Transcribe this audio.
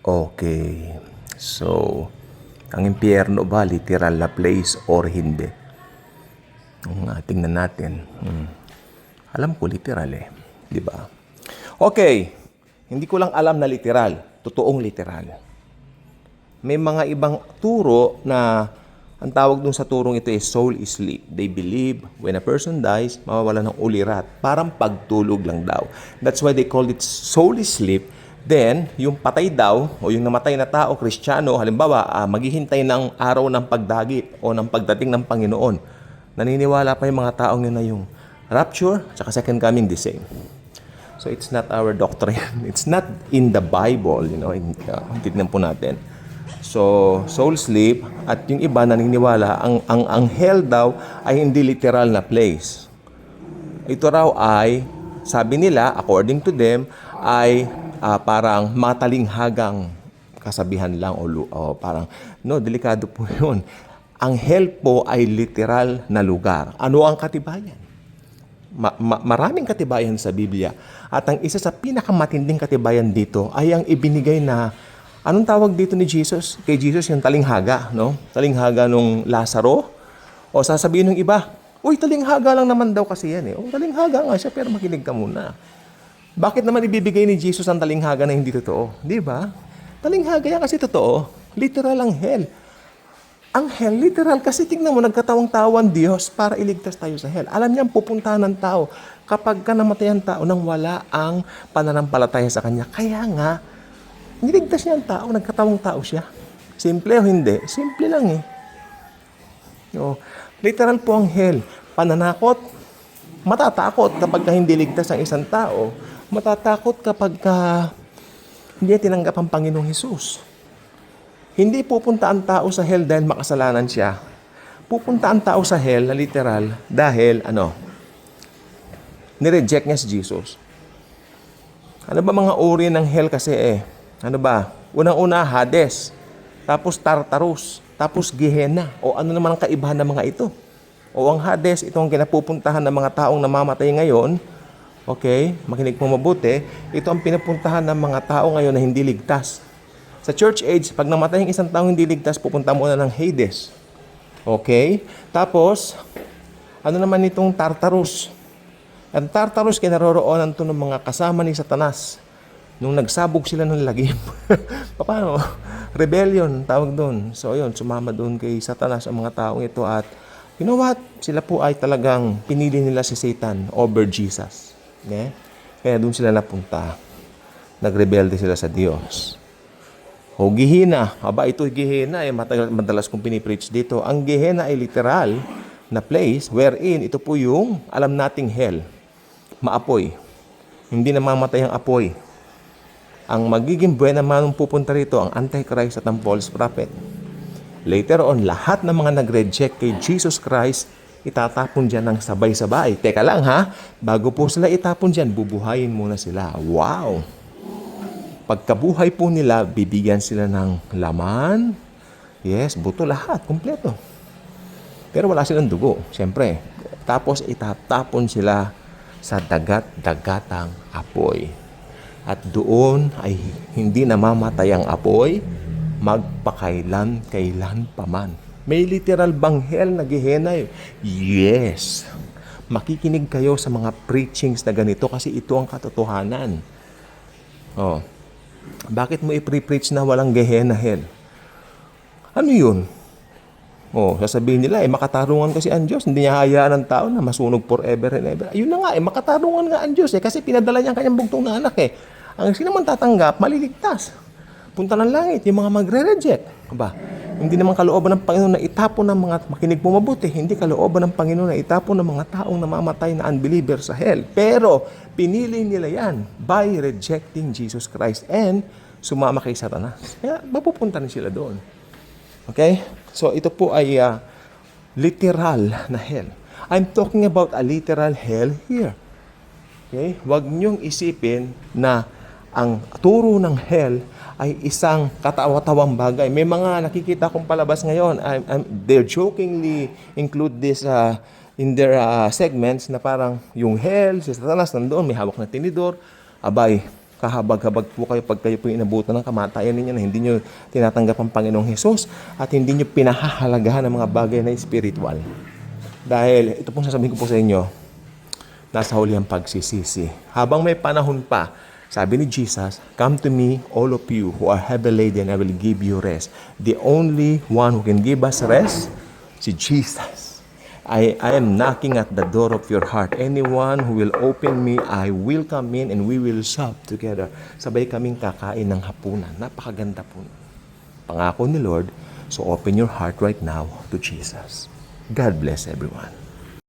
Okay. So, ang impyerno ba literal na place or hindi? Tingnan natin. Alam ko literal eh, 'di ba? Okay. Hindi ko lang alam na literal, totoong literal. May mga ibang turo na ang tawag dun sa turong ito is soul is sleep. They believe when a person dies, mawawala ng ulirat. Parang pagtulog lang daw. That's why they call it soul is sleep. Then, yung patay daw, o yung namatay na tao, Kristiyano, halimbawa, maghihintay ng araw ng pagdagit o ng pagdating ng Panginoon. Naniniwala pa yung mga taong yun na yung rapture, at second coming the same. So, it's not our doctrine. It's not in the Bible, tignan po natin. So, soul sleep at yung iba naniniwala ang hell daw ay hindi literal na place. Ito raw ay, sabi nila, according to them, ay parang matalinghagang kasabihan lang o parang, no, delikado po yun. Ang hell po ay literal na lugar. Ano ang katibayan? Maraming katibayan sa Biblia. At ang isa sa pinakamatinding katibayan dito ay ang ibinigay na, anong tawag dito ni Jesus? Kay Jesus yung talinghaga, no? Talinghaga nung Lazaro. O sasabihin ng iba, uy, talinghaga lang naman daw kasi yan eh. O, talinghaga nga siya, pero makinig ka muna. Bakit naman ibibigay ni Jesus ang talinghaga na hindi totoo? Di ba? Talinghaga yan kasi totoo. Literal ang hell. Ang hell, literal, kasi tingnan mo, nagkatawang-tawan Diyos para iligtas tayo sa hell. Alam niya ang pupuntahan ng tao kapag ka namatay ang tao nang wala ang pananampalataya sa Kanya. Kaya nga, niligtas niya ang tao, nagkatawang tao siya. Simple o hindi? Simple lang eh. No. Literal po ang hell. Pananakot, matatakot kapag ka hindi ligtas ang isang tao. Matatakot kapag ka hindi tinanggap ang Panginoong Hesus. Hindi pupunta ang tao sa hell dahil makasalanan siya. Pupunta ang tao sa hell na literal dahil nireject niya si Jesus. Ano ba mga uri ng hell kasi eh? Ano ba? Unang-una, Hades. Tapos Tartarus. Tapos Gehenna. O ano naman ang kaibahan ng mga ito? O ang Hades, ito ang kinapupuntahan ng mga taong namamatay ngayon. Okay? Makinig mo mabuti. Ito ang pinapuntahan ng mga tao ngayon na hindi ligtas. Sa church age, pag namatay ang isang taong hindi ligtas, pupunta muna ng Hades. Okay? Tapos, ano naman itong Tartarus? Ang Tartarus, kinaroroonan ito ng mga kasama ni Satanas. Nung nagsabog sila ng lagim. Paano? Rebellion, tawag doon. So, yun, sumama doon kay Satanas ang mga taong ito. At, you know what? Sila po ay talagang pinili nila si Satan over Jesus. Okay? Kaya doon sila napunta. Nagrebelde sila sa Diyos. O Gehenna, ito Gehenna madalas kong pinipreach dito. Ang Gehenna ay literal na place wherein ito po yung alam nating hell. Maapoy. Hindi namamatay ang apoy. Ang magiging buena manong pupunta rito ang Antichrist at ang false prophet. Later on, lahat ng mga nag-reject kay Jesus Christ, itatapon dyan ng sabay-sabay. Teka lang ha, bago po sila itapon dyan, bubuhayin muna sila. Wow! Pagkabuhay po nila, bibigyan sila ng laman. Yes, buto lahat, kumpleto. Pero wala silang dugo, siyempre. Tapos itatapon sila sa dagat-dagatang apoy. At doon ay hindi namamatay ang apoy, magpakailan-kailan pa man. May literal bang hell na Gehenna? Yes. Makikinig kayo sa mga preachings na ganito kasi ito ang katotohanan. Oh. Bakit mo i-preach na walang Gehenna hell? Ano yun? Sasabihin nila, makatarungan kasi ang Diyos. Hindi niya hayaan ng tao na masunog forever and ever. Ayun na nga, makatarungan nga ang Diyos kasi pinadala niya ang kanyang bugtong na anak Ang sino man tatanggap, maliligtas. Punta ng langit, yung mga magre-reject. Hindi naman kalooban ng Panginoon na itapon ng mga, makinig mo mabuti, hindi kalooban ng Panginoon na itapon ng mga taong namamatay na unbeliever sa hell. Pero, pinili nila yan by rejecting Jesus Christ and sumama kay Satanas. Kaya, mapupunta na sila doon. Okay? So, ito po ay literal na hell. I'm talking about a literal hell here. Okay? Huwag niyong isipin na ang turo ng hell ay isang katawa-tawang bagay. May mga nakikita kong palabas ngayon. They're jokingly include this in their segments na parang yung hell, si Satanas nandoon, may hawak na tinidor. kahabag-habag po kayo pag kayo po inabutan ng kamatayan ninyo na hindi nyo tinatanggap ang Panginoong Hesus at hindi nyo pinahahalagahan ang mga bagay na spiritual. Dahil ito pong sasabihin ko po sa inyo, nasa huli ang pagsisisi. Habang may panahon pa, sabi ni Jesus, "Come to me, all of you who are heavy laden, I will give you rest." The only one who can give us rest, si Jesus. I am knocking at the door of your heart. Anyone who will open me, I will come in and we will sup together. Sabay kaming kakain ng hapunan. Napakaganda po. Pangako ni Lord, so open your heart right now to Jesus. God bless everyone.